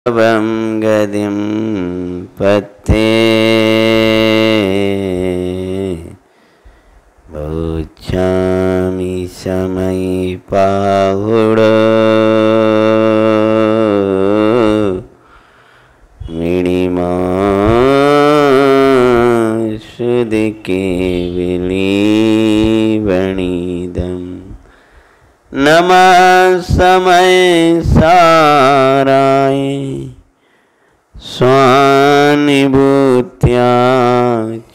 वं गदिं पत्ते भोज्यामि समयि पाहुड मिणिमा सुदिके विलीवणिदम् नमः समय साराय स्वानुभूत्या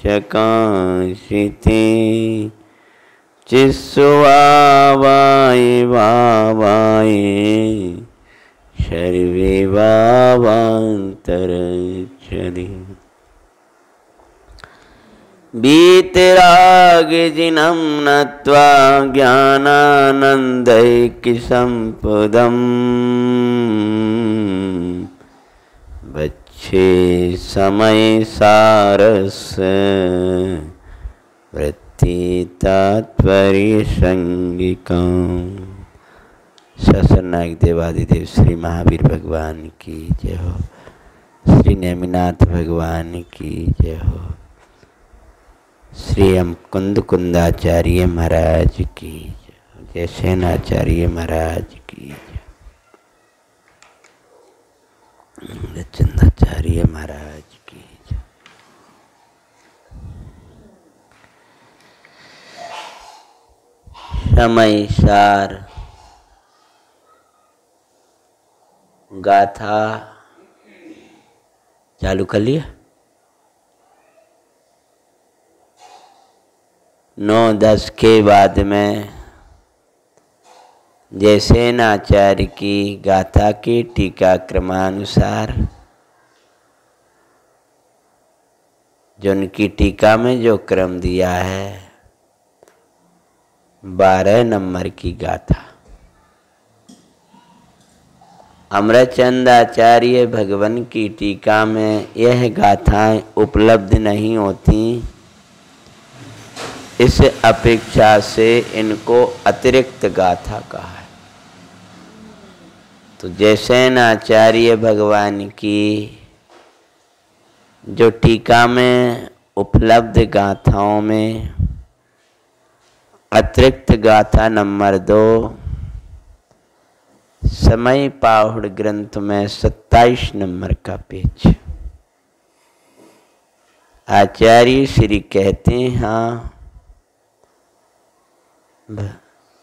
चकाशिते चिस्वावाय वावाय सर्वे वावान्तरचरि वीतरागजिनं नत्वा ज्ञानानन्दैकसम्पदम् बच्छे समय सारस्य वृत्ति तात्पर्य संगिकाम्। ससनायक देवादिदेव श्री महावीर भगवान की जय हो। श्री नेमिनाथ भगवान की जय हो। श्री कुंद कुंदाचार्य महाराज की जय। सेनाचार्य महाराज की जय। चंदाचार्य महाराज की जय। समय सार गाथा चालू कर लिया। 9-10 के बाद में जैसे नाचार्य की गाथा के टीका क्रमानुसार जो उनकी टीका में जो क्रम दिया है 12 नंबर की गाथा। अमरचंद आचार्य भगवान की टीका में यह गाथाएं उपलब्ध नहीं होती, इस अपेक्षा से इनको अतिरिक्त गाथा कहा है। तो जैसे आचार्य भगवान की जो टीका में उपलब्ध गाथाओं में अतिरिक्त गाथा नंबर 2 समय पाहुड़ ग्रंथ में 27 नंबर का पेज। आचार्य श्री कहते हैं, हाँ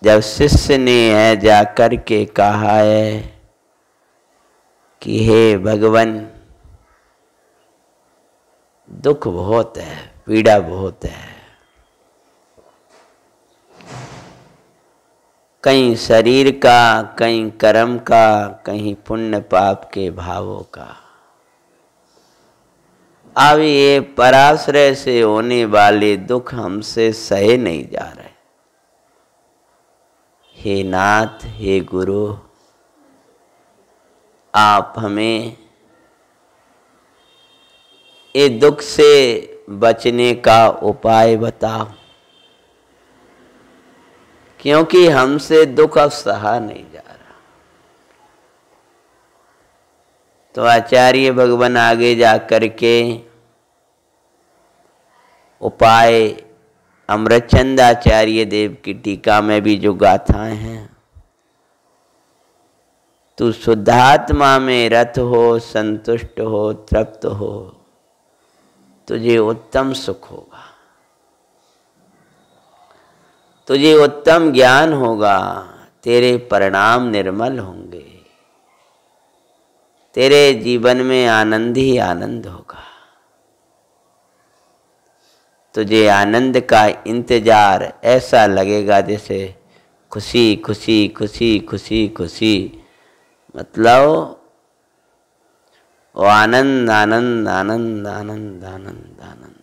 जब शिष्य ने है जाकर के कहा है कि हे भगवान दुख बहुत है, पीड़ा बहुत है, कहीं शरीर का, कहीं कर्म का, कहीं पुण्य पाप के भावों का। अब ये पराश्रय से होने वाले दुख हमसे सहे नहीं जा रहे। हे नाथ, हे गुरु, आप हमें ये दुख से बचने का उपाय बताओ, क्योंकि हमसे दुख अब सहा नहीं जा रहा। तो आचार्य भगवान आगे जाकर के उपाय अमरचंद आचार्य देव की टीका में भी जो गाथाएं हैं, तू शुद्धात्मा में रत हो, संतुष्ट हो, तृप्त हो, तुझे उत्तम सुख होगा, तुझे उत्तम ज्ञान होगा, तेरे परिणाम निर्मल होंगे, तेरे जीवन में आनंद ही आनंद होगा। तुझे आनंद का इंतजार ऐसा लगेगा जैसे खुशी खुशी खुशी खुशी खुशी, मतलब वो आनंद आनंद आनंद आनंद आनंद आनंद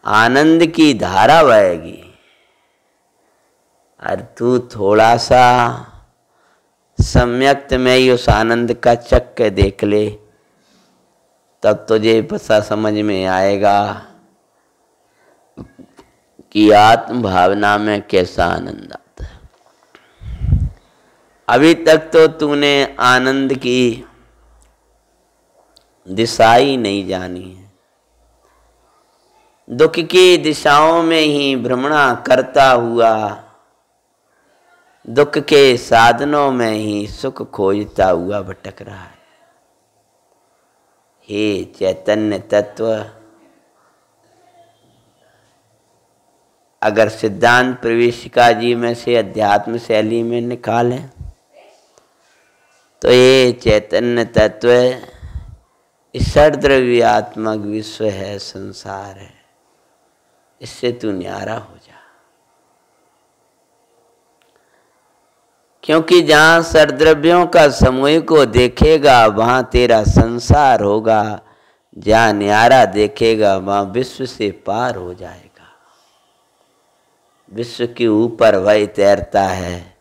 आनंद की धारा बहेगी। और तू थोड़ा सा सम्यक्त में ही उस आनंद का चक्कर देख ले, तब तुझे पता समझ में आएगा कि आत्म भावना में कैसा आनंद आता है। अभी तक तो तूने आनंद की दिशा ही नहीं जानी है। दुख की दिशाओं में ही भ्रमणा करता हुआ, दुख के साधनों में ही सुख खोजता हुआ भटक रहा है। हे चैतन्य तत्व, अगर सिद्धांत प्रवेशिका जी में से अध्यात्म शैली में निकालें तो ये चैतन्य तत्व षड्द्रव्यात्मक विश्व है, संसार है, इससे तू न्यारा हो जा। क्योंकि जहाँ षड्द्रव्यों का समूह को देखेगा वहाँ तेरा संसार होगा, जहाँ न्यारा देखेगा वहाँ विश्व से पार हो जाएगा। विश्व के ऊपर वही तैरता है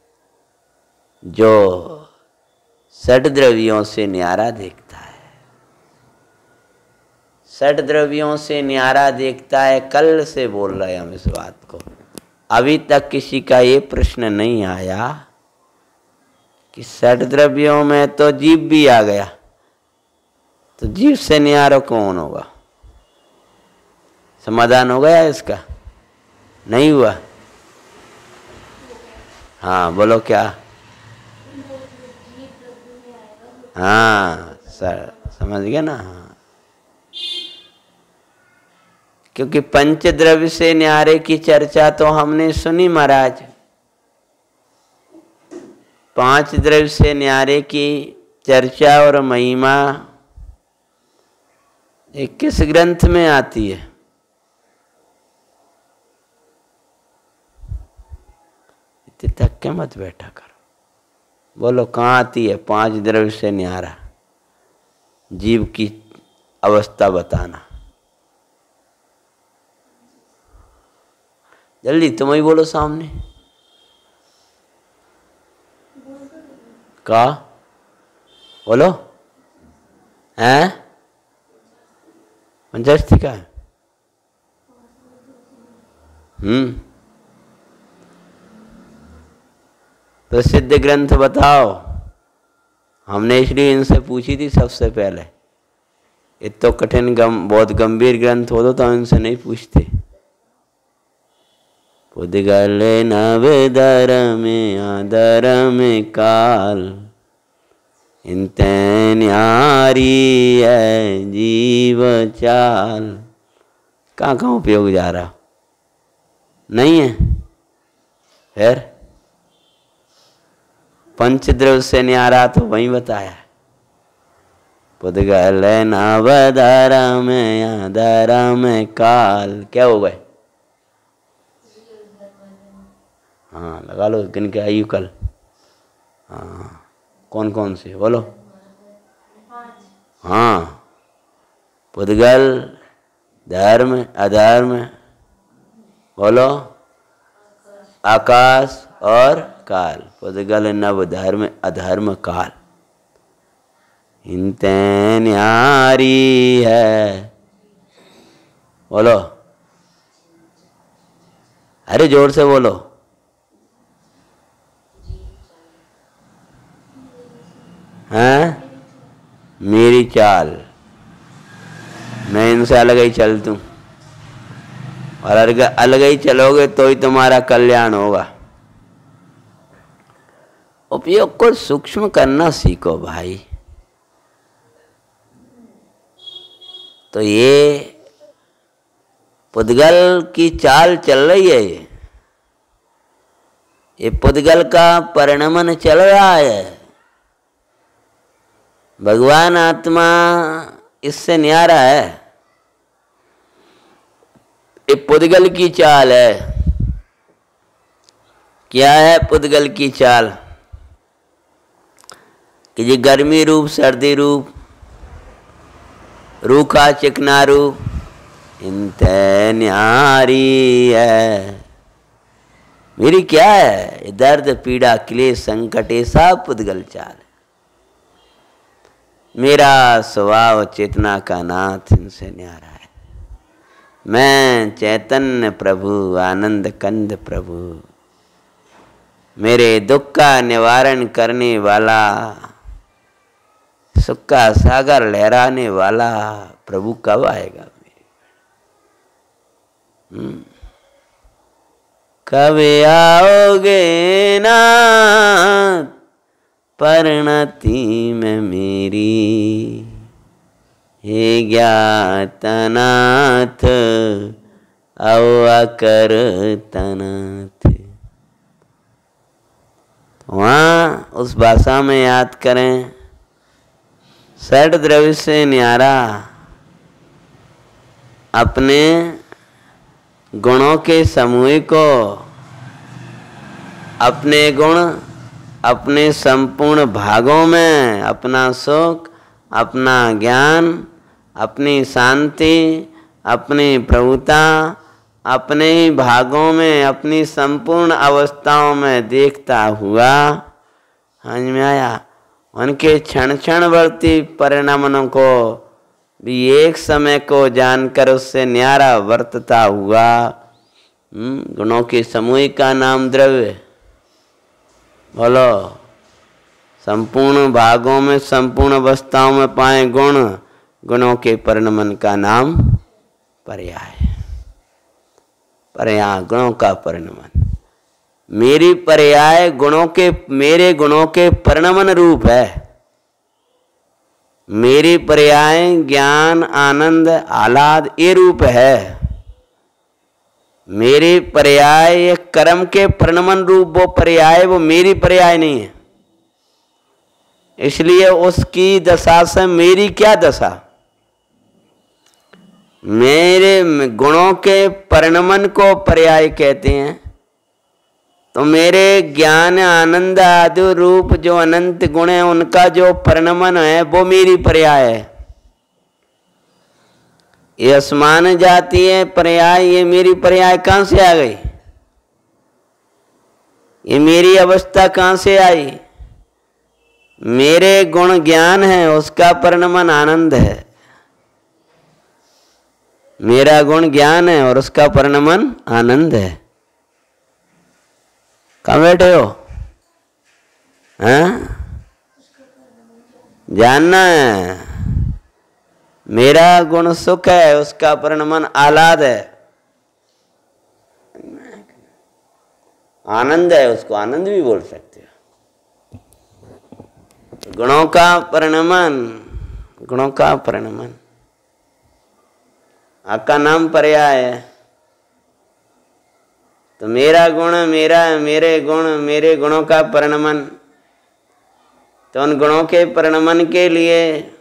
जो षड्द्रव्यों से न्यारा देखता है। षड्द्रव्यों से न्यारा देखता है। कल से बोल रहे हम इस बात को, अभी तक किसी का ये प्रश्न नहीं आया कि षड्द्रव्यों में तो जीव भी आ गया, तो जीव से न्यारा कौन होगा? समाधान हो गया इसका? नहीं हुआ? हाँ बोलो क्या? हाँ सर समझ गया ना। हाँ, क्योंकि पंचद्रव्य से न्यारे की चर्चा तो हमने सुनी महाराज। पांच द्रव्य से न्यारे की चर्चा और महिमा एक किस ग्रंथ में आती है? इतने थक के मत बैठा करो, बोलो कहाँ आती है पांच द्रव्य से न्यारा जीव की अवस्था बताना। जल्दी तुम ही बोलो सामने। का बोलो हैं? पंचाशती का है? प्रसिद्ध ग्रंथ बताओ। हमने इसलिए इनसे पूछी थी सबसे पहले। ये तो कठिन बहुत गंभीर ग्रंथ हो तो इनसे नहीं पूछते। पुद्गल नवदर में आदर में काल, इनते न्यारी है जीव चाल। कहाँ कहाँ उपयोग जा रहा? नहीं है? फिर पंचद्रव्य से न्यारा तो वहीं बताया। पुद्गल नवदर में आदर में काल, क्या हो गए? हाँ लगा लो किन के आयु कल। हाँ कौन कौन से बोलो? हाँ पुद्गल, धर्म, अधर्म, बोलो आकाश और काल। पुद्गल नव धर्म अधर्म काल, इनते न्यारी है, बोलो अरे जोर से बोलो। हैं? मेरी चाल, मैं इनसे अलग ही चलतूं, और अलग ही चलोगे तो ही तुम्हारा कल्याण होगा। उपयोग को सूक्ष्म करना सीखो भाई। तो ये पुद्गल की चाल चल रही है, ये पुद्गल का परिणमन चल रहा है। भगवान आत्मा इससे न्यारा है। ये पुद्गल की चाल है। क्या है पुद्गल की चाल? कि ये गर्मी रूप, सर्दी रूप, रूखा चिकना रूप, इनते न्यारी है। मेरी क्या है? दर्द पीड़ा क्लेश संकट ये सब पुद्गल चाल है। मेरा स्वभाव चेतना का नाथ इनसे न्यारा है। मैं चैतन्य प्रभु, आनंद कंद प्रभु, मेरे दुख का निवारण करने वाला सुख का सागर लहराने वाला प्रभु कब आएगा? कब आओगे नाथ परिणति में मेरी, हे ज्ञातनाथ अवकर्तनाथ। वहाँ उस भाषा में याद करें, षड द्रव्य से न्यारा अपने गुणों के समूह को, अपने गुण अपने संपूर्ण भागों में, अपना सुख, अपना ज्ञान, अपनी शांति, अपनी प्रभुता, अपने ही भागों में, अपनी संपूर्ण अवस्थाओं में देखता हुआ समझ में आया। उनके क्षण क्षण वर्ती परिणामों को भी एक समय को जानकर उससे न्यारा वर्तता हुआ। गुणों के समूह का नाम द्रव्य। बोलो, संपूर्ण भागों में, संपूर्ण अवस्थाओं में पाए गुण, गुणों के परिणमन का नाम पर्याय। पर्याय गुणों का परिणमन। मेरी पर्याय गुणों के, मेरे गुणों के परिणमन रूप है। मेरी पर्याय ज्ञान, आनंद, आह्लाद ये रूप है। मेरी पर्याय कर्म के परिणमन रूप वो पर्याय, वो मेरी पर्याय नहीं है। इसलिए उसकी दशा से मेरी क्या दशा? मेरे गुणों के परिणमन को पर्याय कहते हैं। तो मेरे ज्ञान, आनंद आदि रूप जो अनंत गुण है, उनका जो परिणमन है वो मेरी पर्याय है। ये असमान जाती है पर्याय, ये मेरी पर्याय कहां से आ गई? ये मेरी अवस्था कहां से आई? मेरे गुण ज्ञान है, उसका परिणमन आनंद है। मेरा गुण ज्ञान है और उसका परिणमन आनंद है। कहाँ बैठे हो? हैं? जानना है। मेरा गुण सुख है, उसका परिणमन आह्लाद है, आनंद है, उसको आनंद भी बोल सकते हो। गुणों का परिणमन, गुणों का परिणमन आपका नाम पर्याय है। तो मेरा गुण, मेरे गुण, मेरे गुणों का परिणमन, तो उन गुणों के परिणमन के लिए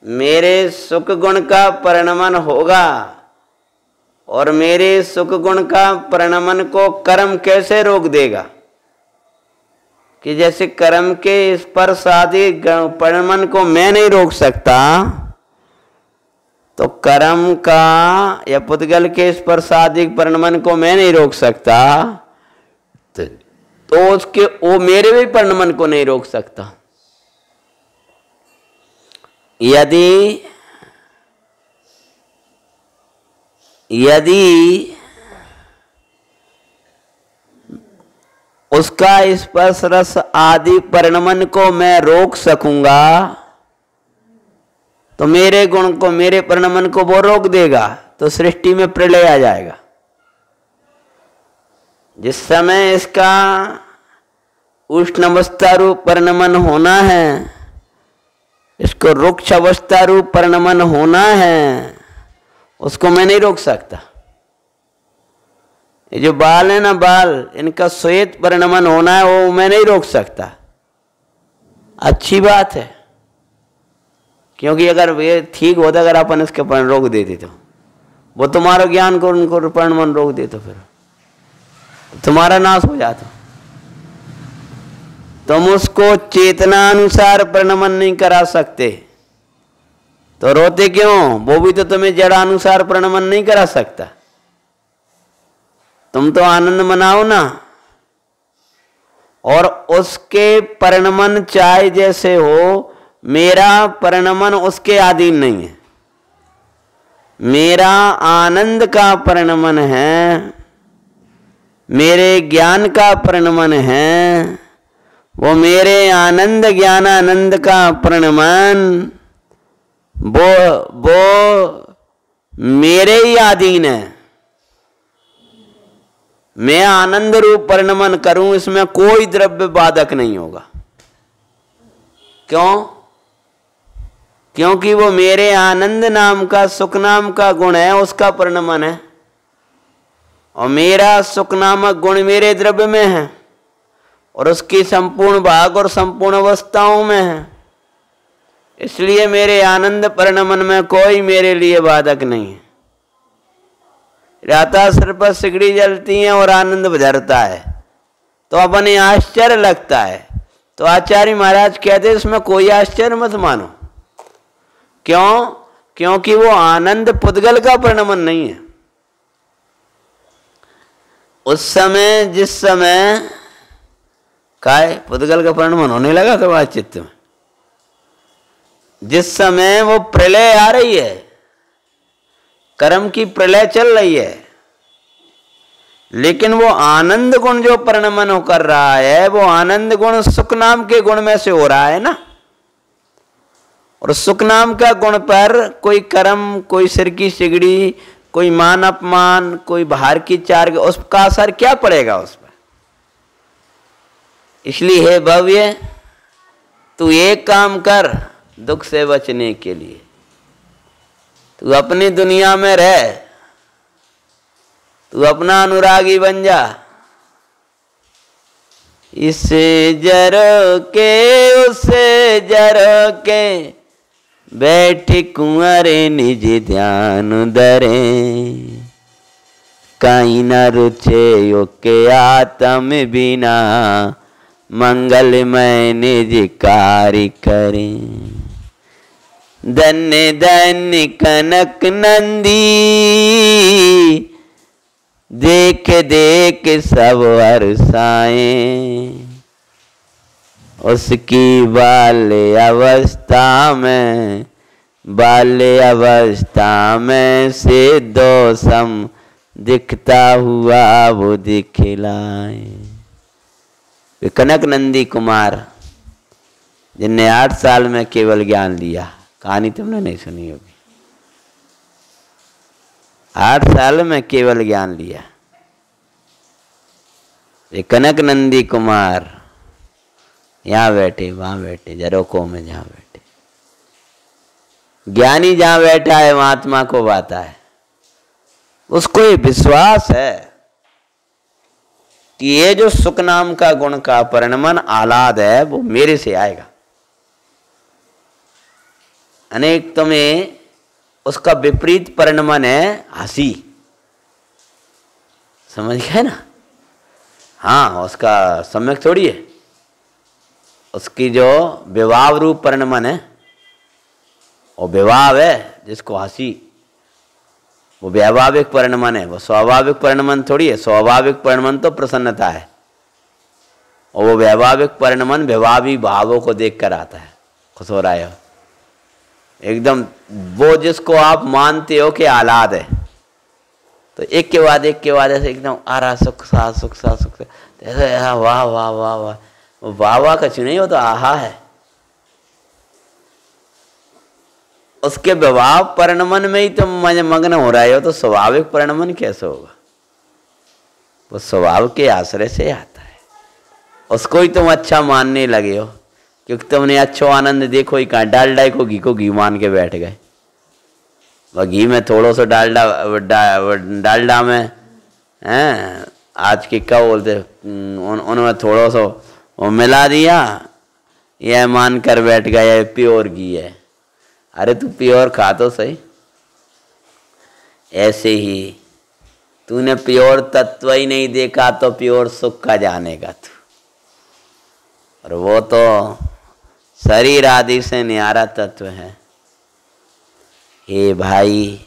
मेरे सुख गुण का परिणमन होगा। और मेरे सुख गुण का परिणमन को कर्म कैसे रोक देगा? कि जैसे कर्म के स्पर्श आदि परिणमन को मैं नहीं रोक सकता, तो कर्म का या पुद्गल के स्पर्शादिक परिणमन को मैं नहीं रोक सकता, तो उसके वो मेरे भी परिणमन को नहीं रोक सकता। यदि उसका स्पर्श रस आदि परिणमन को मैं रोक सकूंगा, तो मेरे गुण को, मेरे परिणमन को वो रोक देगा, तो सृष्टि में प्रलय आ जाएगा। जिस समय इसका उष्ण अवस्था रूप परिणमन होना है, इसको रुक्ष अवस्था रूप परिणमन होना है, उसको मैं नहीं रोक सकता। ये जो बाल है ना, बाल, इनका श्वेत परिणमन होना है, वो मैं नहीं रोक सकता। अच्छी बात है, क्योंकि अगर वे ठीक होता, अगर अपन इसके परिणमन रोक देते तो वो तुम्हारा ज्ञान को, उनको परिणमन रोक दे तो फिर तुम्हारा नाश हो जाता। तुम उसको चेतना अनुसार परिणमन नहीं करा सकते, तो रोते क्यों? वो भी तो तुम्हें जड़ानुसार परिणमन नहीं करा सकता। तुम तो आनंद मनाओ ना, और उसके परिणमन चाहे जैसे हो, मेरा परिणमन उसके अधीन नहीं है। मेरा आनंद का परिणमन है, मेरे ज्ञान का परिणमन है, वो मेरे आनंद ज्ञानानंद का प्रणमन वो मेरे ही अधीन है। मैं आनंद रूप परिणमन करूं, इसमें कोई द्रव्य बाधक नहीं होगा। क्यों? क्योंकि वो मेरे आनंद नाम का, सुख नाम का गुण है, उसका परिणमन है, और मेरा सुख नामक गुण मेरे द्रव्य में है और उसकी संपूर्ण भाग और संपूर्ण अवस्थाओं में है। इसलिए मेरे आनंद परिणमन में कोई मेरे लिए बाधक नहीं है। राता सिर पर सिगड़ी जलती है और आनंद बजरता है तो अपने आश्चर्य लगता है। तो आचार्य महाराज कहते हैं इसमें कोई आश्चर्य मत मानो। क्यों? क्योंकि वो आनंद पुद्गल का परिणमन नहीं है। उस समय जिस समय काय पुद्गल का परिणमन होने लगा तो वह चित्त में, जिस समय वो प्रलय आ रही है, कर्म की प्रलय चल रही है, लेकिन वो आनंद गुण जो परिणमन कर रहा है, वो आनंद गुण सुख नाम के गुण में से हो रहा है ना। और सुख नाम का गुण पर कोई कर्म, कोई सिर की सिगड़ी, कोई मान अपमान, कोई बाहर की चार, उसका असर क्या पड़ेगा उस पर? इसलिए हे भव्य, तू एक काम कर दुख से बचने के लिए। तू अपनी दुनिया में रह, तू अपना अनुरागी बन जा। इसे जरो के उसे जरो के बैठे कुंवरे निज ध्यान धरे, कहीं न रुचे योके आत्म बिना, मंगलमय निज कार्य करें। धन्य धन्य कनक नंदी, देख देख सब हर्षाए, उसकी बाल्य अवस्था में से दोषम दिखता हुआ वो दिखलाए। कनक नंदी कुमार जिनने 8 साल में केवल ज्ञान लिया, कहानी तुमने नहीं सुनी होगी। 8 साल में केवल ज्ञान लिया। ये कनक नंदी कुमार यहां बैठे, वहां बैठे, जरोको में जहां बैठे। ज्ञानी जहां बैठा है वहां आत्मा को पाता है। उसको ये विश्वास है कि ये जो सुख नाम का गुण का परिणमन आह्लाद है वो मेरे से आएगा। अनेक तुम्हें उसका विपरीत परिणमन है हंसी, समझ गए ना? हाँ, उसका सम्यक थोड़ी है। उसकी जो विवाह रूप परिणमन है वो विवाह है, जिसको हंसी, वो व्याभाविक परिणमन है, वो स्वाभाविक परिणमन थोड़ी है। स्वाभाविक परिणमन तो प्रसन्नता है, और वो व्याभाविक परिणमन विभावी भावों को देख कर आता है। खुश हो रहा है एकदम, वो जिसको आप मानते हो कि आह्लाद है, तो एक के बाद ऐसे एकदम आ रहा, सुख सा सुख सा सुख सा, ऐसे वाह वाह वाह वाह, वो वाह वाह का नहीं, वो तो आहा है। उसके विभाव परिणमन में ही तुम मग्न हो रहे हो, तो स्वाभाविक परिणमन कैसे होगा? वो स्वभाव के आश्रय से आता है। उसको ही तुम अच्छा मानने लगे हो, क्योंकि तुमने अच्छो आनंद देखो ही कहाँ। डालडा को घी मान के बैठ गए। वह घी में थोड़ा सा डालडा में हैं, आज की क्या बोलते, उनमें थोड़ा सा वो मिला दिया, यह मान कर बैठ गया ये प्योर घी है। अरे तू प्योर खा तो सही। ऐसे ही तूने प्योर तत्व ही नहीं देखा तो प्योर सुख का जानेगा तू। और वो तो शरीर आदि से न्यारा तत्व है। हे भाई,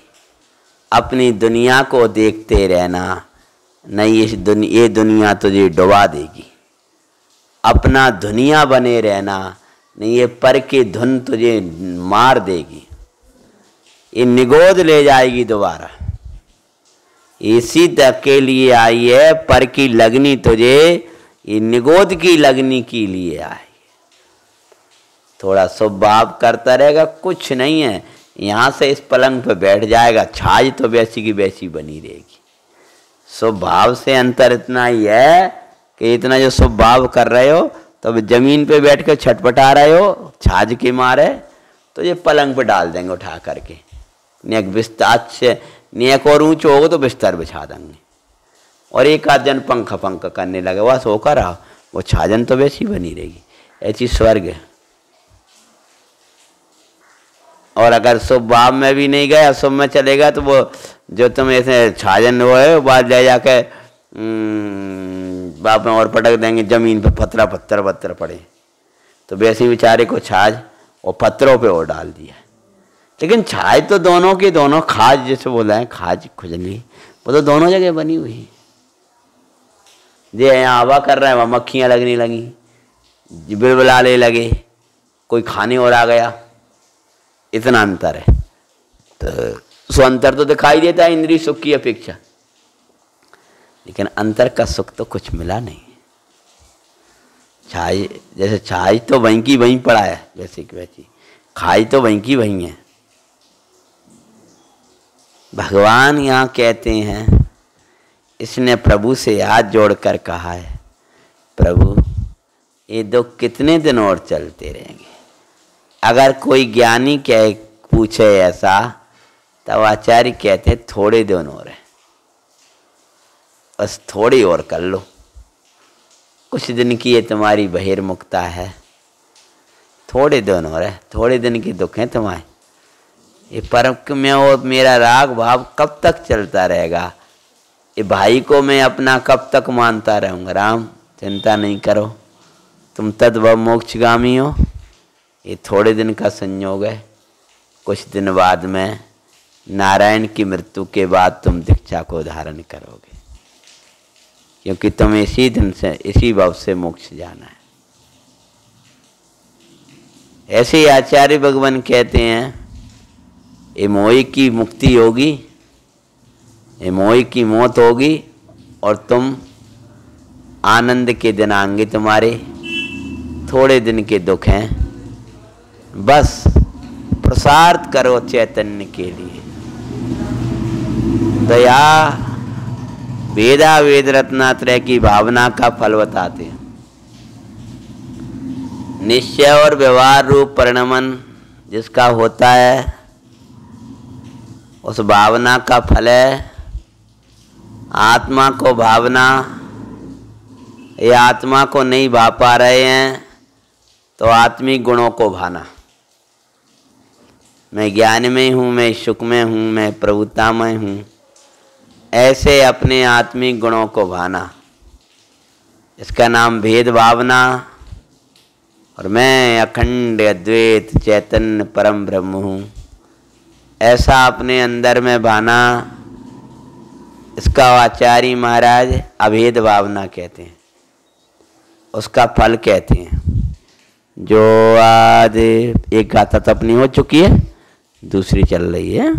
अपनी दुनिया को देखते रहना, नहीं ये दुनिया तुझे डुबा देगी। अपना दुनिया बने रहना, नहीं ये पर की धुन तुझे मार देगी, ये निगोद ले जाएगी दोबारा। इसी तक के लिए आई है, पर की लगनी तुझे ये निगोद की लगनी के लिए आए। थोड़ा स्वभाव करता रहेगा, कुछ नहीं है, यहाँ से इस पलंग पे बैठ जाएगा, छाछ तो वैसी की वैसी बनी रहेगी। स्वभाव से अंतर इतना ही है कि इतना जो स्वभाव कर रहे हो, तो जमीन पे बैठ कर छटपटा रहे हो छाछ के मारे, तो ये पलंग पे डाल देंगे उठा करके। नेक बिस्तर से नेक और ऊंच होगा तो बिस्तर बिछा देंगे, और एक आध जन पंख करने लगे, वह सो कर रहा, वो छाजन तो वैसी बनी रहेगी। ऐसी स्वर्ग है। और अगर स्वभाव में भी नहीं गया, शुभ में चलेगा, तो वो जो तुम ऐसे छाजन वो है, बाद ले जाके बाप में और पटक देंगे, जमीन पे पत्थर पड़े। तो वैसे बेचारे को छाछ और पत्थरों पे और डाल दिया। लेकिन छाछ तो दोनों की दोनों, खाज जैसे बोला है, खाज खुजली, वो तो दोनों जगह बनी हुई। जो यहाँ हवा कर रहे हैं वहाँ मक्खियाँ लगने लगी, बिलबिलाने लगे, कोई खाने और आ गया, इतना अंतर है। तो सो अंतर तो दिखाई देता है इंद्रिय सुख की अपेक्षा, लेकिन अंतर का सुख तो कुछ मिला नहीं। छाछ जैसे छाछ तो वहीं की वहीं पड़ा है, वैसे की वैसी खाई तो वहीं की वहीं है। भगवान यहाँ कहते हैं, इसने प्रभु से हाथ जोड़कर कहा है, प्रभु ये दुख कितने दिन और चलते रहेंगे। अगर कोई ज्ञानी कहे पूछे ऐसा, तब आचार्य कहते हैं थोड़े दिन और है, बस थोड़ी और कर लो, कुछ दिन की ये तुम्हारी बहिर्मुखता है, थोड़े दिन और है, थोड़े दिन की दुख है तुम्हारे। ये परम में और मेरा राग भाव कब तक चलता रहेगा, ये भाई को मैं अपना कब तक मानता रहूँगा। राम चिंता नहीं करो, तुम तद्भव मोक्षगामी हो, ये थोड़े दिन का संयोग है, कुछ दिन बाद में नारायण की मृत्यु के बाद तुम दीक्षा को धारण करोगे, क्योंकि तुम इसी दिन से इसी भाव से मोक्ष जाना है। ऐसे ही आचार्य भगवान कहते हैं, ये मोह की मुक्ति होगी, ये मोह की मौत होगी, और तुम आनंद के दिन आएंगे। तुम्हारे थोड़े दिन के दुख हैं, बस प्रसाद करो चैतन्य के लिए। दया वेदा वेद रत्नात्रय की भावना का फल बताते हैं। निश्चय और व्यवहार रूप परिणमन जिसका होता है, उस भावना का फल है आत्मा को भावना। ये आत्मा को नहीं भा पा रहे हैं तो आत्मिक गुणों को भाना। मैं ज्ञान में हूँ, मैं सुख में हूँ, मैं प्रभुता में हूँ, ऐसे अपने आत्मिक गुणों को भाना, इसका नाम भेद भावना। और मैं अखंड अद्वैत चैतन्य परम ब्रह्म हूँ, ऐसा अपने अंदर में भाना, इसका आचार्य महाराज अभेद भावना कहते हैं, उसका फल कहते हैं। जो आज एक गाथा तो अपनी हो चुकी है, दूसरी चल रही है।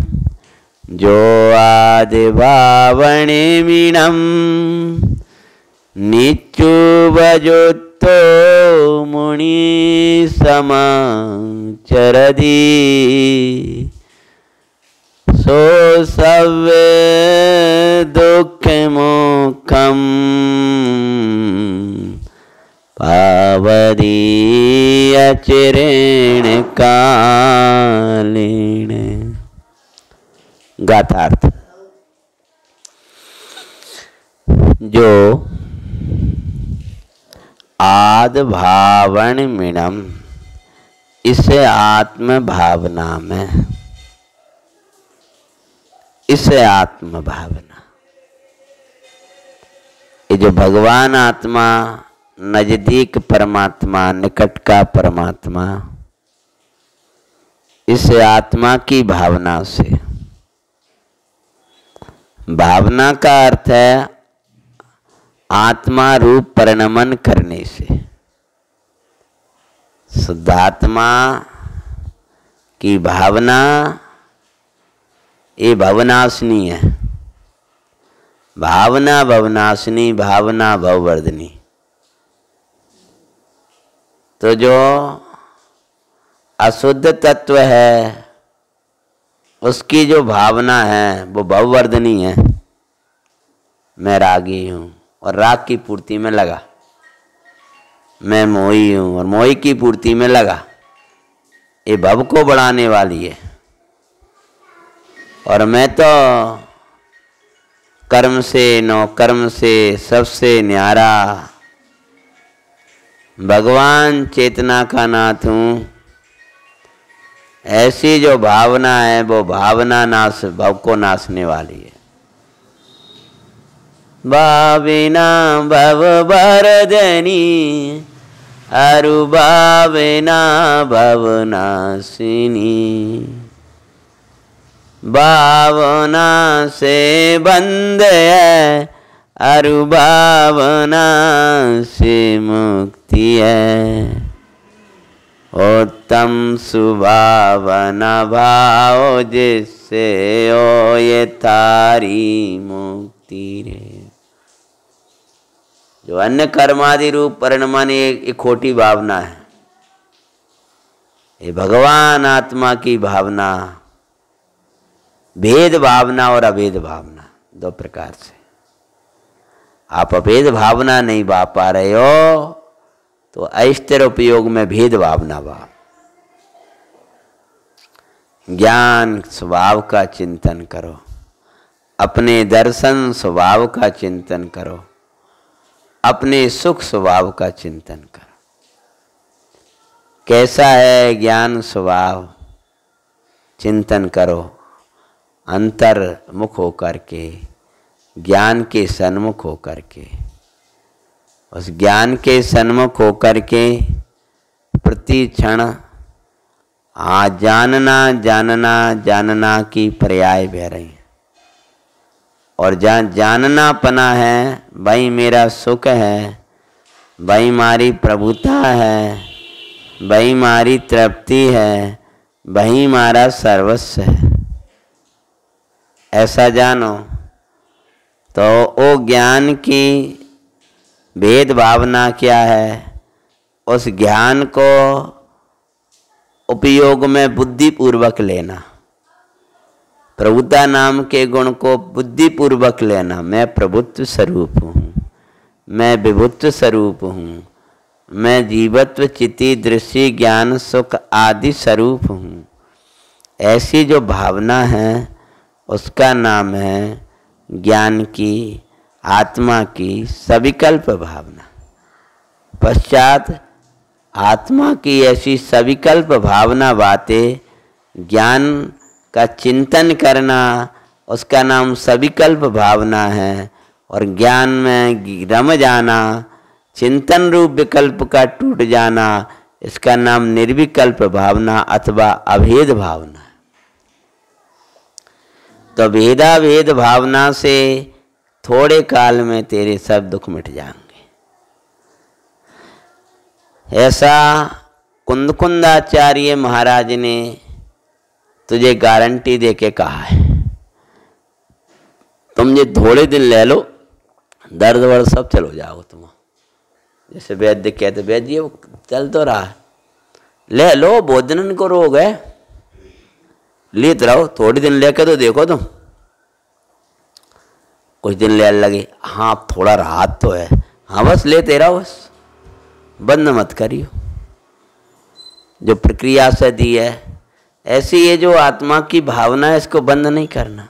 जो आदि भावने मीणम नीचु बजोत्तो मुनि समाचरदी सो सवे दुख मोखम पावदी अचिरेण कालेण। गाथार्थ। जो आद भावण मिणम, इसे आत्म भावना में, इसे आत्म भावना, ये जो भगवान आत्मा, नजदीक परमात्मा, निकट का परमात्मा, इस आत्मा की भावना से, भावना का अर्थ है आत्मा रूप परिणमन करने से। शुद्धात्मा की भावना ये भवनाशिनी है। भावना भवनाशिनी, भावना भववर्धनी। तो जो अशुद्ध तत्व है उसकी जो भावना है वो भववर्धनी है। मैं रागी हूं और राग की पूर्ति में लगा, मैं मोही हूं और मोही की पूर्ति में लगा, ये भव को बढ़ाने वाली है। और मैं तो कर्म से नौ कर्म से सबसे न्यारा भगवान चेतना का नाथ हूं। ऐसी जो भावना है वो भावना नाश भव को नाशने वाली है। भाविना भव वर्धनी अरु भावना भवनाशिनी। भावना से बंध है अरु भावना से मुक्ति है। उत्तम सुभावना भाव जिससे हो ये तारी मुक्ति रे। जो अन्य कर्मादि रूप परिणमन एक खोटी भावना है, ये भगवान आत्मा की भावना, भेद भावना और अभेद भावना दो प्रकार से। आप अभेद भावना नहीं पा पा रहे हो तो अस्थिर उपयोग में भेद भावना भाव। ज्ञान स्वभाव का चिंतन करो, अपने दर्शन स्वभाव का चिंतन करो, अपने सुख स्वभाव का चिंतन करो। कैसा है ज्ञान स्वभाव, चिंतन करो। अंतर्मुख होकर के, ज्ञान के सन्मुख होकर के, उस ज्ञान के सन्मुख होकर के प्रति क्षण जानना जानना जानना की पर्याय बह रही है। और जहाँ जानना पना है, भाई मेरा सुख है, भाई मारी प्रभुता है, भाई मारी तृप्ति है, भाई मारा सर्वस्व है, ऐसा जानो तो वो ज्ञान की भेद भावना क्या है। उस ज्ञान को उपयोग में बुद्धि पूर्वक लेना, प्रभुता नाम के गुण को बुद्धि पूर्वक लेना। मैं प्रभुत्व स्वरूप हूँ, मैं विभुत्व स्वरूप हूँ, मैं जीवत्व चिति दृष्टि ज्ञान सुख आदि स्वरूप हूँ। ऐसी जो भावना है उसका नाम है ज्ञान की, आत्मा की सविकल्प भावना। पश्चात आत्मा की ऐसी सविकल्प भावना बातें, ज्ञान का चिंतन करना, उसका नाम सविकल्प भावना है। और ज्ञान में रम जाना, चिंतन रूप विकल्प का टूट जाना, इसका नाम निर्विकल्प भावना अथवा अभेद भावना है। तो भेदा भेद भावना से थोड़े काल में तेरे सब दुख मिट जाएंगे। ऐसा कुंदकुंदाचार्य महाराज ने तुझे गारंटी देके कहा है। तुम ये थोड़े दिन ले लो, दर्द वर्द सब चलो जाओ तुम। जैसे वैद्य कहते, वैद्य ये चल तो रहा है, ले लो, बहुत दिन को रोग है, लेते रहो, थोड़े दिन लेके तो देखो तुम, कुछ दिन ले लगे, हाँ थोड़ा राहत तो है, हाँ बस लेते रहो, बस बंद मत करियो। जो प्रक्रिया से दी है ऐसी ये जो आत्मा की भावना है, इसको बंद नहीं करना।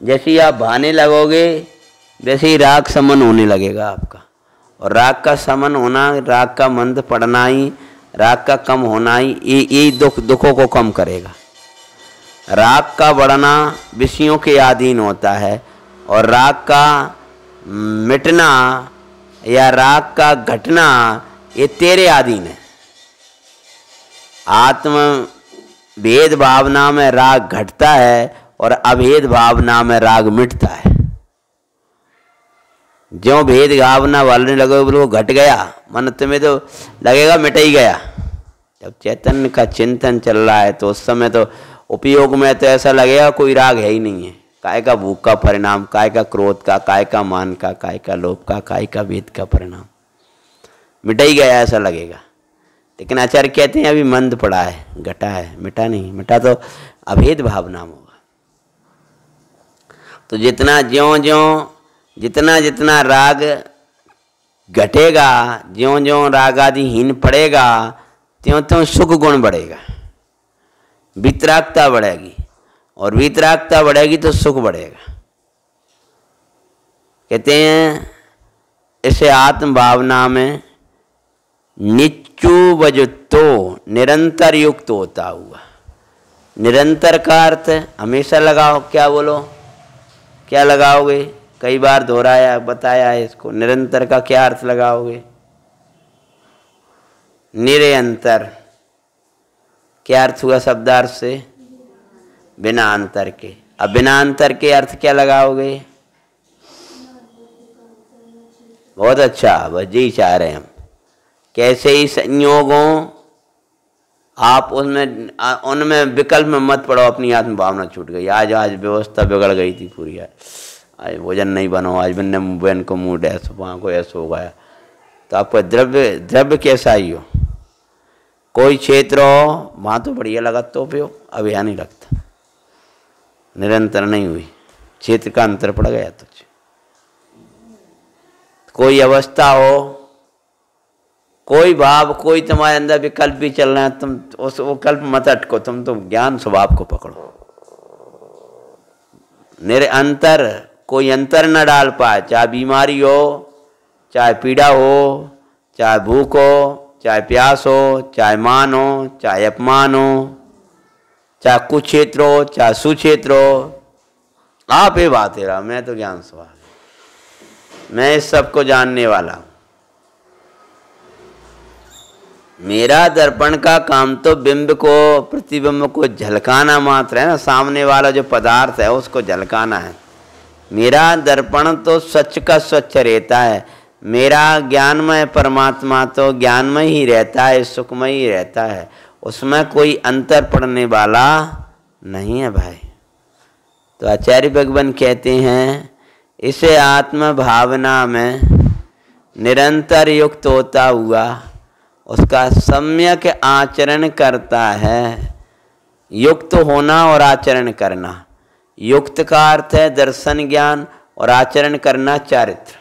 जैसे ही आप बहाने लगोगे वैसे ही राग समन होने लगेगा आपका। और राग का समन होना, राग का मंद पड़ना ही, राग का कम होना ही यही दुखों को कम करेगा। राग का बढ़ना विषयों के अधीन होता है और राग का मिटना या राग का घटना ये तेरे अधीन है। आत्म भेद भावना में राग घटता है और अभेद भावना में राग मिटता है। जो भेद भावना वालने लगे वो घट गया, मन तुम्हें तो लगेगा मिट ही गया। जब चैतन्य का चिंतन चल रहा है तो उस समय तो उपयोग में तो ऐसा लगेगा कोई राग है ही नहीं है। काय का भूख का परिणाम, काय का क्रोध का, काय का मान का, काय का लोभ का, काय का भेद का परिणाम। मिटा ही गया ऐसा लगेगा। लेकिन आचार्य कहते हैं अभी मंद पड़ा है, घटा है, मिटा नहीं। मिटा तो अभेद भाव नाम होगा। तो जितना ज्यों ज्यों जितना जितना राग घटेगा, ज्यों ज्यों राग आदि हीन पड़ेगा, त्यों त्यों सुख गुण बढ़ेगा, वितरागता बढ़ेगी, और वितरागता बढ़ेगी तो सुख बढ़ेगा। कहते हैं इसे आत्म भावना में निच्चू बजुत्तो निरंतर युक्त होता हुआ। निरंतर का अर्थ हमेशा लगाओ। क्या बोलो, क्या लगाओगे? कई बार दोहराया बताया है इसको। निरंतर का क्या अर्थ लगाओगे? निरंतर क्या अर्थ हुआ शब्दार्थ से? बिना अंतर के। अब बिना अंतर के अर्थ क्या लगाओगे? बहुत अच्छा, बस यही चाह रहे हैं हम। कैसे ही संयोगों आप उनमें विकल्प में मत पड़ो। अपनी आत्म भावना छूट गई। आज व्यवस्था बिगड़ गई थी पूरी। आज भोजन नहीं बनो, आज मैंने बहन को मूड ऐसा, वहाँ को ऐसा हो गया। तो आपको द्रव्य कैसा ही हो, कोई क्षेत्र हो वहाँ तो बढ़िया लगा तो पियो, अब यहाँ नहीं लगता। निरंतर नहीं हुई, क्षेत्र का अंतर पड़ गया तुझे। कोई अवस्था हो, कोई भाव, कोई तुम्हारे अंदर विकल्प भी चल रहा है, तुम उस विकल्प मत अटको, तुम तो ज्ञान स्वभाव को पकड़ो। निरंतर कोई अंतर न डाल पाए, चाहे बीमारी हो, चाहे पीड़ा हो, चाहे भूख हो, चाहे प्यास हो, चाहे मान हो, चाहे अपमान हो, चाहे कुक्षेत्र हो, चाहे सुक्षेत्र हो। आप ये बात है रहा, मैं तो ज्ञान स्वभाव, मैं इस सबको जानने वाला हूं। मेरा दर्पण का काम तो बिंब को, प्रतिबिंब को झलकाना मात्र है ना। सामने वाला जो पदार्थ है उसको झलकाना है। मेरा दर्पण तो स्वच्छ का स्वच्छ रहता है। मेरा ज्ञानमय परमात्मा तो ज्ञानमय ही रहता है, सुखमय ही रहता है। उसमें कोई अंतर पड़ने वाला नहीं है भाई। तो आचार्य भगवान कहते हैं इसे आत्म भावना में निरंतर युक्त होता हुआ उसका सम्यक आचरण करता है। युक्त होना और आचरण करना। युक्त का अर्थ है दर्शन ज्ञान, और आचरण करना चारित्र।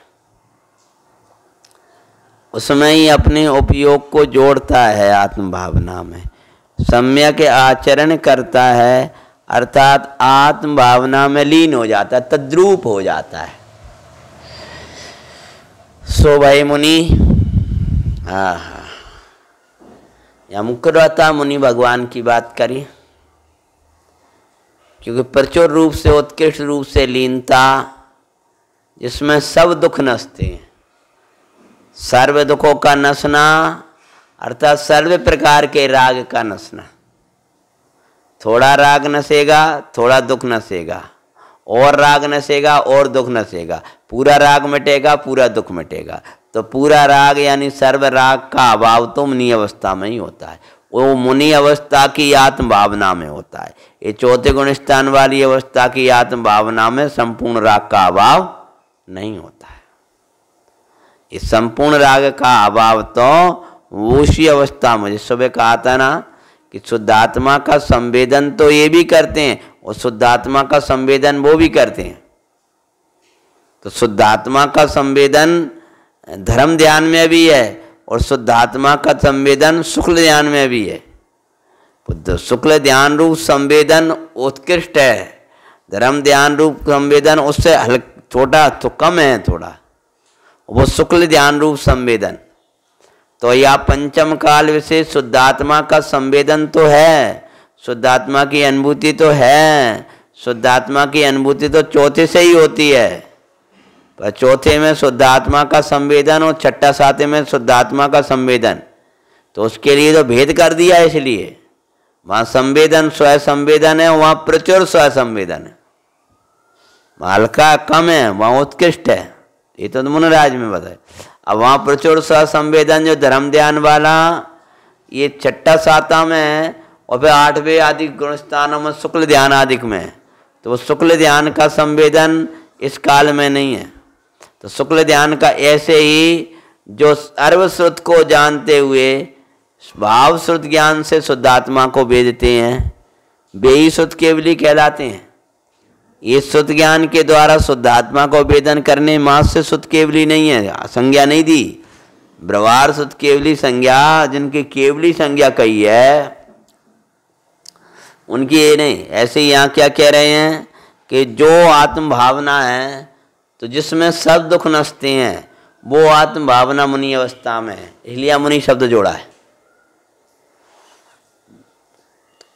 उसमें ही अपने उपयोग को जोड़ता है आत्म भावना में। सम्यक आचरण करता है अर्थात आत्म भावना में लीन हो जाता है, तद्रूप हो जाता है। सो भाई मुनि, या मुकुरता मुनि भगवान की बात करी, क्योंकि प्रचुर रूप से उत्कृष्ट रूप से लीनता, जिसमें सब दुख नसते हैं। सर्व दुखों का नसना अर्थात सर्व प्रकार के राग का नसना। थोड़ा राग नसेगा, थोड़ा दुख नसेगा, और राग नसेगा और दुख नसेगा। पूरा राग मिटेगा, पूरा दुख मिटेगा। तो पूरा राग यानी सर्व राग का अभाव तो मुनि अवस्था में ही होता है। वो मुनि अवस्था की आत्म भावना में होता है। ये चौथे गुण स्थान वाली अवस्था की आत्म भावना में संपूर्ण राग का अभाव नहीं होता है। इस संपूर्ण राग का अभाव तो उसी अवस्था में, जिस सुबह कहा था ना कि शुद्धात्मा का संवेदन तो ये भी करते हैं, और शुद्धात्मा का संवेदन वो भी करते हैं। तो शुद्धात्मा का संवेदन धर्म ध्यान में भी है, और शुद्धात्मा का संवेदन शुक्ल ध्यान में भी है। तो शुक्ल ध्यान रूप संवेदन उत्कृष्ट है, धर्म ध्यान रूप संवेदन उससे छोटा तो कम है थोड़ा, वो शुक्ल ध्यान रूप संवेदन। तो यह पंचम काल विशेष शुद्धात्मा का संवेदन तो है, शुद्धात्मा की अनुभूति तो है। शुद्धात्मा की अनुभूति तो चौथे से ही होती है, पर चौथे में शुद्धात्मा का संवेदन और छठा सातवें में शुद्धात्मा का संवेदन। तो उसके लिए तो भेद कर दिया, इसलिए वहाँ संवेदन स्व संवेदन है, वहाँ प्रचुर स्व संवेदन है। हल्का कम है, वहाँ उत्कृष्ट है। ये तो मुनराज में बताए। अब वहाँ प्रचुर स्व संवेदन जो धर्म ध्यान वाला, ये छठा साता में है, और फिर आठवें आदि गुण स्थानों में शुक्ल ध्यान आदिक में है। तो वो शुक्ल ध्यान का संवेदन इस काल में नहीं है। तो शुक्ल ध्यान का ऐसे ही जो सर्वश्रुत को जानते हुए भाव श्रुत ज्ञान से शुद्धात्मा को वेदते हैं, वे ही शुद्ध केवली कहलाते हैं। ये शुद्ध ज्ञान के द्वारा शुद्धात्मा को वेदन करने मात्र से शुद्ध केवली नहीं है, संज्ञा नहीं दी। ब्रवार शुद्ध केवली संज्ञा, जिनकी केवली संज्ञा कही है, उनकी ये नहीं। ऐसे यहाँ क्या कह रहे हैं कि जो आत्म भावना है, तो जिसमें सब दुख नसते हैं, वो आत्म भावना मुनि अवस्था में है, इसलिए मुनि शब्द जोड़ा है।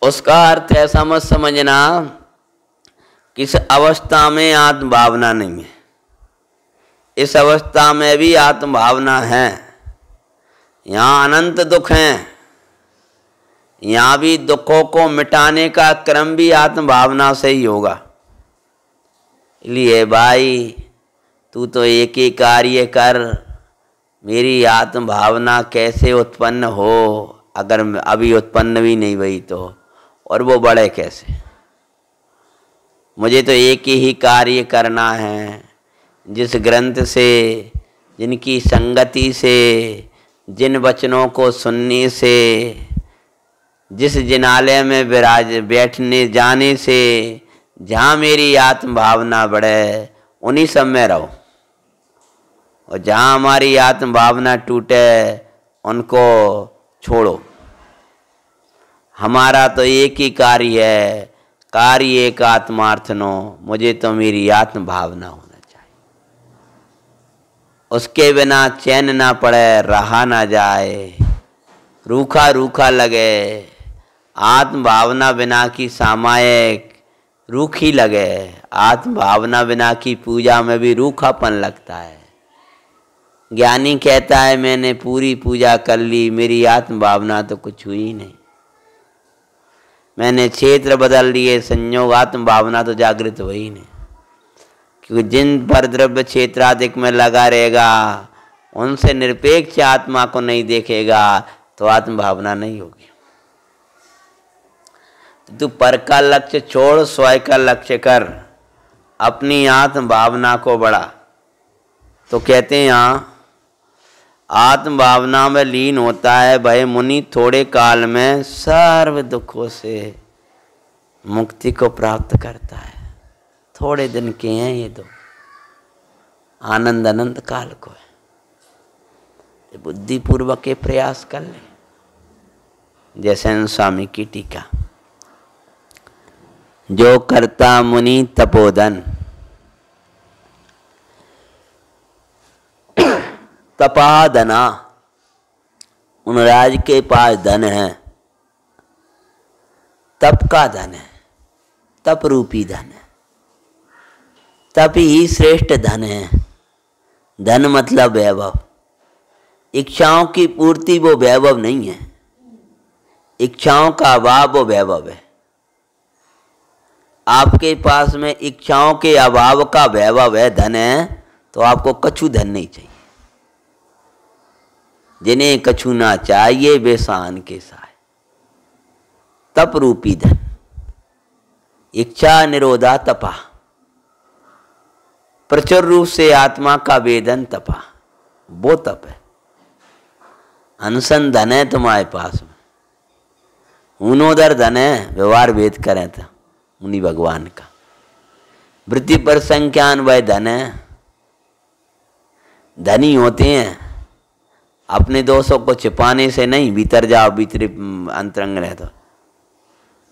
उसका अर्थ ऐसा मत समझना किस अवस्था में आत्म भावना नहीं है, इस अवस्था में भी आत्म भावना है। यहाँ अनंत दुख हैं, यहाँ भी दुखों को मिटाने का क्रम भी आत्म भावना से ही होगा। इसलिए भाई तू तो एक ही कार्य कर, मेरी आत्म भावना कैसे उत्पन्न हो, अगर अभी उत्पन्न भी नहीं हुई तो, और वो बढ़े कैसे। मुझे तो एक ही कार्य करना है, जिस ग्रंथ से, जिनकी संगति से, जिन वचनों को सुनने से, जिस जिनालय में बैठने जाने से जहाँ मेरी आत्म भावना बढ़े, उन्हीं सब में रहो। और जहाँ हमारी आत्म भावना टूटे, उनको छोड़ो। हमारा तो एक ही कार्य है, कार्य एक आत्मार्थनो, मुझे तो मेरी आत्म भावना होना चाहिए। उसके बिना चैन ना पड़े, रहा ना जाए, रूखा रूखा लगे। आत्म भावना बिना की सामायिक रूखी लगे, आत्म भावना बिना की पूजा में भी रूखापन लगता है। ज्ञानी कहता है मैंने पूरी पूजा कर ली, मेरी आत्म भावना तो कुछ हुई नहीं। मैंने क्षेत्र बदल लिए, संयोग आत्म भावना तो जागृत हुई नहीं। क्योंकि जिन पर द्रव्य क्षेत्राधिक में लगा रहेगा, उनसे निरपेक्ष आत्मा को नहीं देखेगा, तो आत्म भावना नहीं होगी। तू पर का लक्ष्य छोड़, स्वयं का लक्ष्य कर, अपनी आत्म भावना को बढ़ा। तो कहते हैं यहाँ आत्म भावना में लीन होता है भय मुनि, थोड़े काल में सर्व दुखों से मुक्ति को प्राप्त करता है। थोड़े दिन के हैं ये दुख, आनंद अनंत काल को है। बुद्धि पूर्वक के प्रयास कर ले। जैसे स्वामी की टीका, जो करता मुनि तपोधन, तपा धना, उन राज के पास धन है, तप का धन है, तप रूपी धन है। तप ही श्रेष्ठ धन है। धन मतलब वैभव, इच्छाओं की पूर्ति वो वैभव नहीं है, इच्छाओं का अभाव वो वैभव है। आपके पास में इच्छाओं के अभाव का वैभव है, धन है, तो आपको कछु धन नहीं चाहिए। जिन्हें कछु ना चाहिए वे शान के साय, तप रूपी धन। इच्छा निरोधा तपा, प्रचुर रूप से आत्मा का वेदन तपा, वो तप है। अनशन धन है तुम्हारे पास में, ऊनोदर धन है, व्यवहार वेद करें तो मुनि भगवान का। वृत्ति पर संख्यान वह धन है। धनी होते हैं अपने दोषों को छिपाने से नहीं, भीतर जाओ, भीतरी अंतरंग रहे तो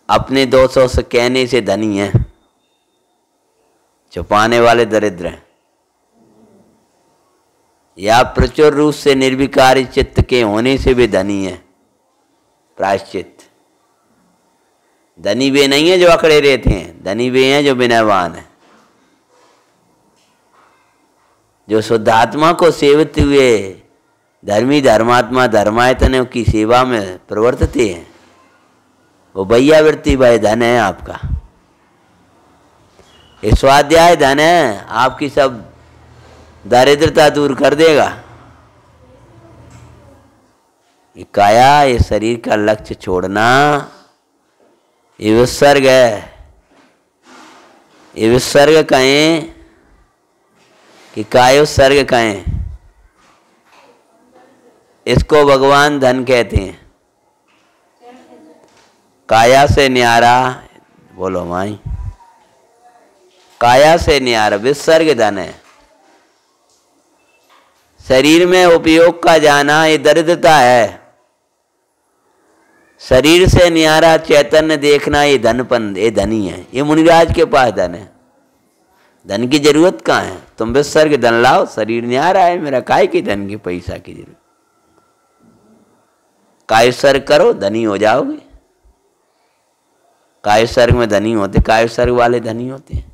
अपने दोषों से कहने से धनी है, छुपाने वाले दरिद्र हैं। या प्रचुर रूप से निर्विकारी चित्त के होने से भी धनी है। प्रायश्चित, धनी वे नहीं है जो अकड़े रहते हैं, धनी वे हैं जो विनयवान है, जो शुद्धात्मा को सेवते हुए धर्मी धर्मात्मा धर्मायतनों की सेवा में प्रवर्तते हैं। वो भैयावृत्ति भाई धन है आपका। ये स्वाध्याय धन है, आपकी सब दारिद्रता दूर कर देगा। ये काया, ये शरीर का लक्ष्य छोड़ना, ये विसर्ग है। ये विसर्ग कहें कि काय उत्सर्ग कहें, इसको भगवान धन कहते हैं। काया से न्यारा, बोलो माई, काया से न्यारा विसर्ग धन है। शरीर में उपयोग का जाना ये दरिद्रता है। शरीर से न्यारा चैतन्य देखना ये धनपन, ये धनी है। ये मुनिराज के पास धन है। धन की जरूरत कहाँ है? तुम विसर्ग धन लाओ, शरीर न्यारा है मेरा, काय की धन की पैसा की जरूरत। कायसर्ग करो, धनी हो जाओगे। कायसर्ग में धनी होते, कायसर्ग वाले धनी होते हैं।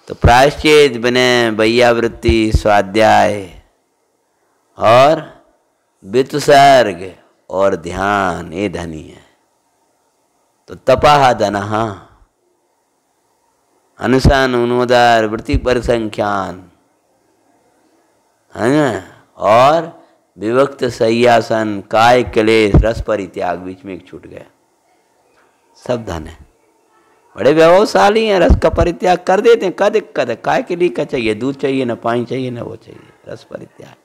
तो प्रायश्चित बने भैयावृत्ति, स्वाध्याय और वित्सर्ग और ध्यान, ये धनी है। तो तपाह धनहा अनुसान अनुदार वृत्ति परिसंख्यान है ना, और विभक्त सय्यासन, काय क्लेश, रस परित्याग, बीच में एक छूट गया, सब धन है। बड़े व्यवसायी हैं, रस का परित्याग कर देते हैं। क्या दिक्कत है? काय के लिए क्या चाहिए? दूध चाहिए ना, पानी चाहिए ना, वो चाहिए, रस परित्याग।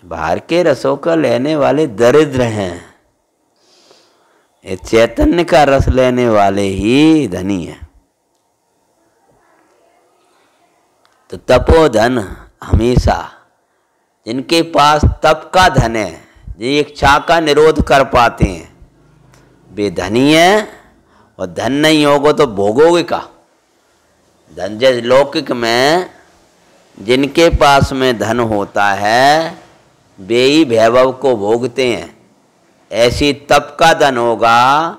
बाहर के रसों का लेने वाले दरिद्र हैं, ये चैतन्य का रस लेने वाले ही धनी हैं। तो तपोधन हमेशा जिनके पास तप का धन है, जो इच्छा का निरोध कर पाते हैं, वे धनी है। और धन नहीं होगा तो भोगोगे का? धन जैसे लौकिक में जिनके पास में धन होता है वे ही वैभव को भोगते हैं। ऐसी तप का धन होगा,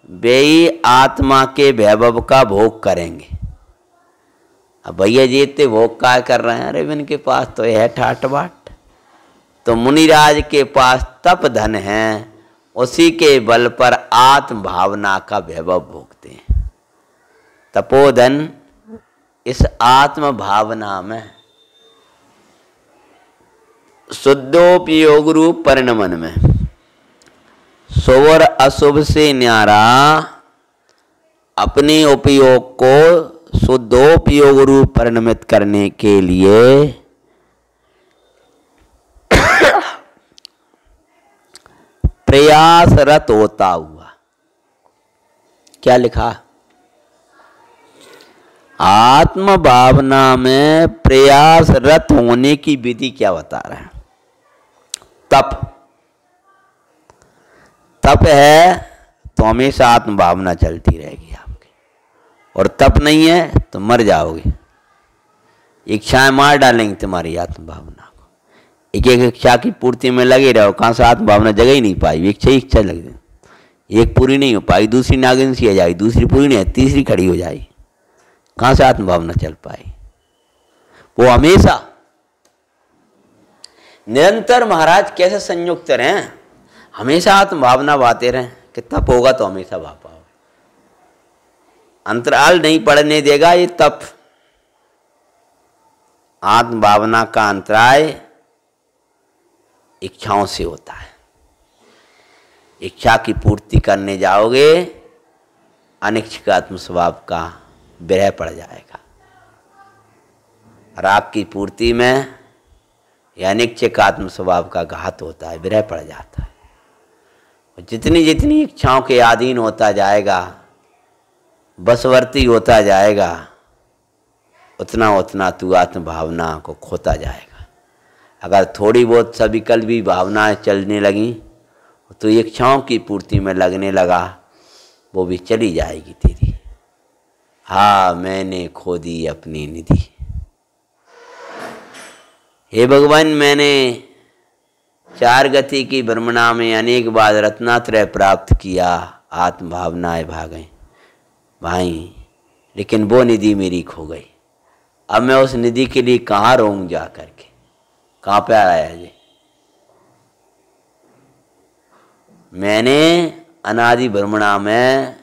वे ही आत्मा के वैभव का भोग करेंगे। अब भैया जी इतने भोग क्या कर रहे हैं? अरे इनके पास तो यह ठाट बाट। तो मुनिराज के पास तप धन है, उसी के बल पर आत्म भावना का वैभव भोगते हैं। तपोधन इस आत्म भावना में शुद्धोपयोग रूप परिणमन में शुभ और अशुभ से न्यारा अपने उपयोग को शुद्धोपयोग रूप परिणमित करने के लिए प्रयासरत होता हुआ। क्या लिखा? आत्म भावना में प्रयासरत होने की विधि क्या बता रहे हैं? तप। तप है तो हमेशा आत्म भावना चलती रहेगी आपकी, और तप नहीं है तो मर जाओगे। इच्छाएं मार डालेंगी तुम्हारी आत्म भावना को। एक एक इच्छा की पूर्ति में लगे रहो, कहाँ से आत्म भावना जगह ही नहीं पाई। इच्छा लग गई, एक पूरी नहीं हो पाई, दूसरी नागिन सी आ जाएगी, दूसरी पूरी नहीं है, तीसरी खड़ी हो जाएगी। कहाँ से आत्म भावना चल पाई? वो हमेशा निरंतर महाराज कैसे संयुक्त रहें, हमेशा आत्म भावना बाते रहें कि तप होगा तो हमेशा भा पाओ। अंतराल नहीं पड़ने देगा ये तप। आत्म भावना का अंतराय इच्छाओं से होता है। इच्छा की पूर्ति करने जाओगे, अनिच्छिक आत्म स्वभाव का विरह पड़ जाएगा। राग की पूर्ति में या अनिच्छिक आत्म स्वभाव का घात होता है, विरह पड़ जाता है। और जितनी जितनी इच्छाओं के अधीन होता जाएगा, बसवर्ती होता जाएगा, उतना उतना तू आत्म भावना को खोता जाएगा। अगर थोड़ी बहुत सभी कल भी भावनाएं चलने लगी तो इच्छाओं की पूर्ति में लगने लगा, वो भी चली जाएगी तेरी। हाँ, मैंने खो दी अपनी निधि। हे भगवान, मैंने चार गति की भ्रमणा में अनेक बार रत्नात्रय प्राप्त किया, आत्म भावनाएं भागें भाई, लेकिन वो निधि मेरी खो गई। अब मैं उस निधि के लिए कहाँ रहूँ जा करके? कहाँ पे आया जी? मैंने अनादि भ्रमणा में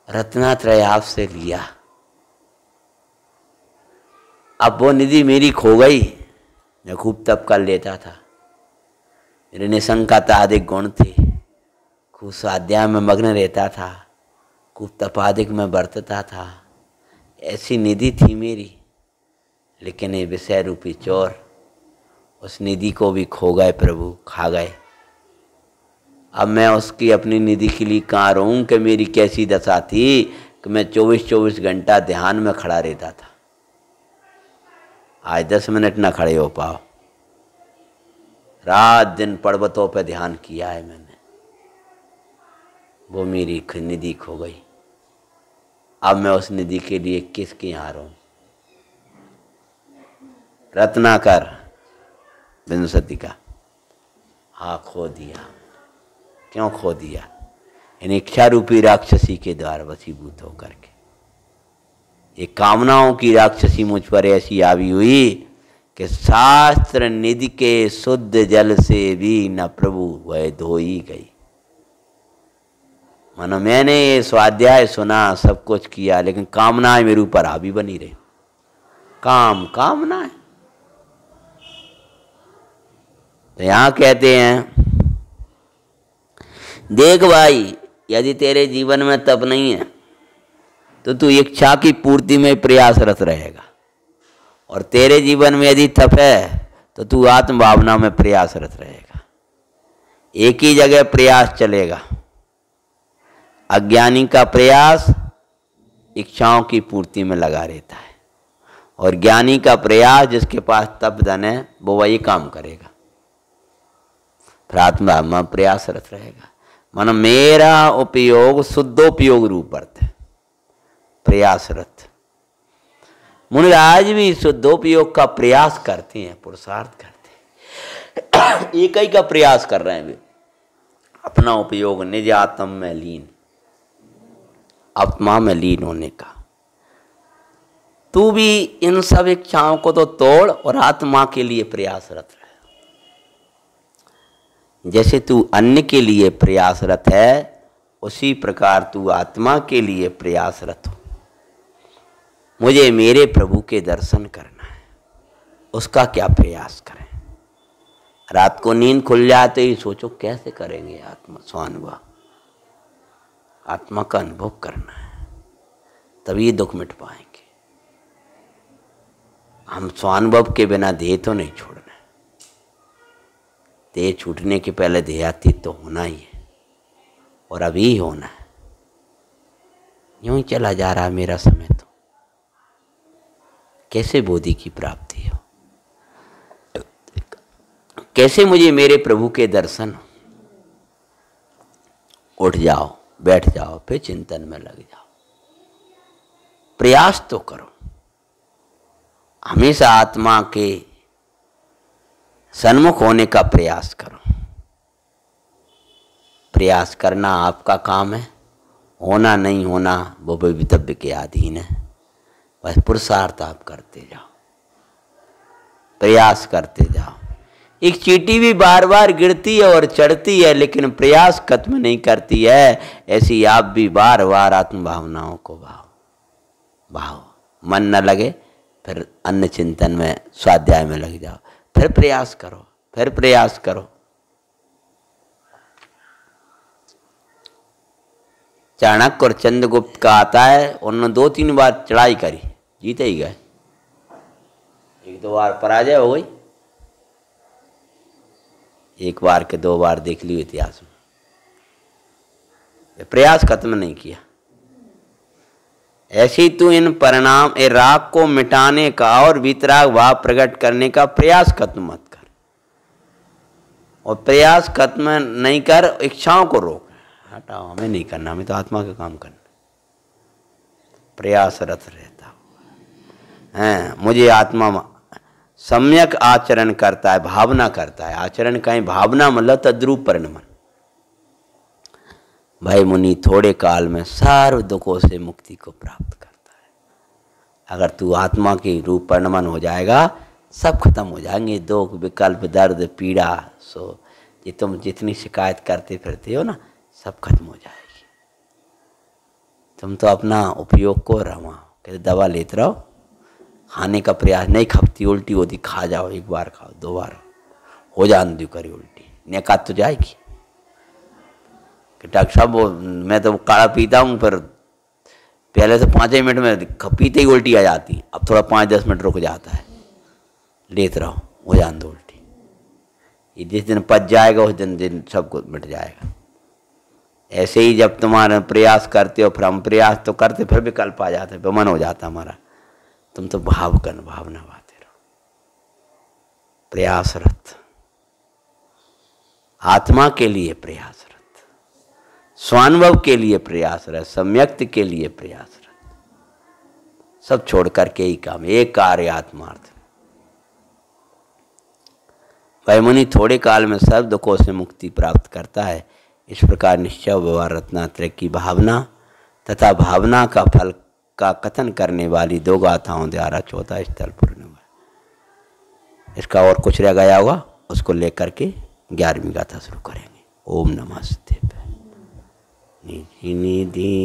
रत्नात्रय आपसे लिया, अब वो निधि मेरी खो गई। मैं खूब तप कर लेता था, मेरे निसंकता अधिक गुण थे, खूब स्वाध्याय में मग्न रहता था, खूब तपाधिक में बरतता था, ऐसी निधि थी मेरी। लेकिन ये विषय रूपी चोर उस निधि को भी खो गए प्रभु, खा गए। अब मैं उसकी अपनी निधि के लिए कहाँ रहूं कि मेरी कैसी दशा थी कि मैं 24-24 घंटा ध्यान में खड़ा रहता था। आज 10 मिनट ना खड़े हो पाओ। रात दिन पर्वतों पे ध्यान किया है मैंने, वो मेरी निधि खो गई। अब मैं उस निधि के लिए किसके यहाँ रहूं? रत्नाकर बिंदुसती का हाँ खो दिया। क्यों खो दिया? इन इच्छा रूपी राक्षसी के द्वारा वशीभूत होकर के। ये कामनाओं की राक्षसी मुझ पर ऐसी आवी हुई कि शास्त्र निधि के शुद्ध जल से भी न प्रभु वह धोई गई। मानो मैंने ये स्वाध्याय सुना, सब कुछ किया, लेकिन कामनाएं मेरे ऊपर हावी बनी रही। कामनाएं। तो यहां कहते हैं, देख भाई, यदि तेरे जीवन में तप नहीं है तो तू इच्छा की पूर्ति में प्रयासरत रहेगा, और तेरे जीवन में यदि तप है तो तू आत्म भावना में प्रयासरत रहेगा। एक ही जगह प्रयास चलेगा। अज्ञानी का प्रयास इच्छाओं की पूर्ति में लगा रहता है, और ज्ञानी का प्रयास, जिसके पास तप धन है, वो वही काम करेगा, फिर आत्म भावना में प्रयासरत रहेगा। मानो मेरा उपयोग शुद्धोपयोग रूप अर्थ है, प्रयासरत। मुनिराज भी शुद्धोपयोग का प्रयास करते हैं, पुरुषार्थ करते हैं। एक ही का प्रयास कर रहे हैं वे, अपना उपयोग निज आत्म में लीन, आत्मा में लीन होने का। तू भी इन सब इच्छाओं को तो तोड़ और आत्मा के लिए प्रयासरत रहे। जैसे तू अन्य के लिए प्रयासरत है, उसी प्रकार तू आत्मा के लिए प्रयासरत हो। मुझे मेरे प्रभु के दर्शन करना है, उसका क्या प्रयास करें? रात को नींद खुल जाए तो ये सोचो कैसे करेंगे आत्मा स्वानुभव। आत्मा का अनुभव करना है, तभी दुख मिट पाएंगे। हम स्वानुभव के बिना देह तो नहीं छोड़ना है। देह छूटने के पहले देहातीत तो होना ही है, और अभी होना है। यूं ही चला जा रहा मेरा समय, तो कैसे बोधि की प्राप्ति हो, कैसे मुझे मेरे प्रभु के दर्शन हो। उठ जाओ, बैठ जाओ, फिर चिंतन में लग जाओ, प्रयास तो करो। हमेशा आत्मा के सन्मुख होने का प्रयास करो। प्रयास करना आपका काम है, होना नहीं होना वो भवितव्य के अधीन है। बस पुरुषार्थ आप करते जाओ, प्रयास करते जाओ। एक चींटी भी बार बार गिरती है और चढ़ती है, लेकिन प्रयास खत्म नहीं करती है। ऐसी आप भी बार बार आत्म भावनाओं को भाव। मन न लगे फिर अन्य चिंतन में, स्वाध्याय में लग जाओ, फिर प्रयास करो, फिर प्रयास करो। चाणक्य और चंद्रगुप्त का आता है, उन्होंने 2-3 बार चढ़ाई करी, जीते ही गए। 1-2 बार पराजय हो गई, 1 बार के 2 बार देख लियो इतिहास में। प्रयास खत्म नहीं किया। ऐसी तू इन परिणाम ए राग को मिटाने का और वितराग भाव प्रकट करने का प्रयास खत्म मत कर, और प्रयास खत्म नहीं कर, इच्छाओं को रोक। हटाओ, हमें नहीं करना, हमें तो आत्मा का काम करना। प्रयासरत रहता है। मुझे आत्मा सम्यक आचरण करता है, भावना करता है। आचरण कहीं भावना मतलब तद्रूप परिणमन। भाई मुनि थोड़े काल में सर्व दुखों से मुक्ति को प्राप्त करता है। अगर तू आत्मा के रूप परिणमन हो जाएगा, सब खत्म हो जाएंगे, दुख, विकल्प, दर्द, पीड़ा। सो ये तुम जितनी शिकायत करते फिरते हो ना, सब खत्म हो जाएगी। तुम तो अपना उपयोग को रहो, कहते दवा लेते रहो, खाने का प्रयास नहीं, खपती उल्टी होती, खा जाओ, 1 बार खाओ, 2 बार हो जाने दो करी उल्टी, निकात तो जाएगी। कि डॉक्टर साहब वो मैं तो काढ़ा पीता हूँ, पर पहले से 5 मिनट में पीते ही उल्टी आ जाती, अब थोड़ा 5-10 मिनट रुक जाता है, लेते रहो, हो जाने दो उल्टी। ये जिस दिन पच जाएगा उस दिन सब कुछ मिट जाएगा। ऐसे ही जब तुम्हारा प्रयास करते हो, फिर हम प्रयास तो करते फिर विकल्प आ जाते, विमन हो जाता हमारा। तुम तो भावना बाते रहो, प्रयासरत, आत्मा के लिए प्रयासरत, स्वानुभव के लिए प्रयासरत, सम्यक्त के लिए प्रयासरत, सब छोड़ करके ही काम, एक कार्य आत्मार्थ। वह मुनि थोड़े काल में सर्व दुखों से मुक्ति प्राप्त करता है। इस प्रकार निश्चय व्यवहार रत्नात्रय की भावना तथा भावना का फल का कथन करने वाली 2 गाथाओं द्वारा 4था स्थल पूर्ण हुआ। इसका और कुछ रह गया होगा, उसको लेकर के 11वीं गाथा शुरू करेंगे। ओम नमस्ते। निधि निधि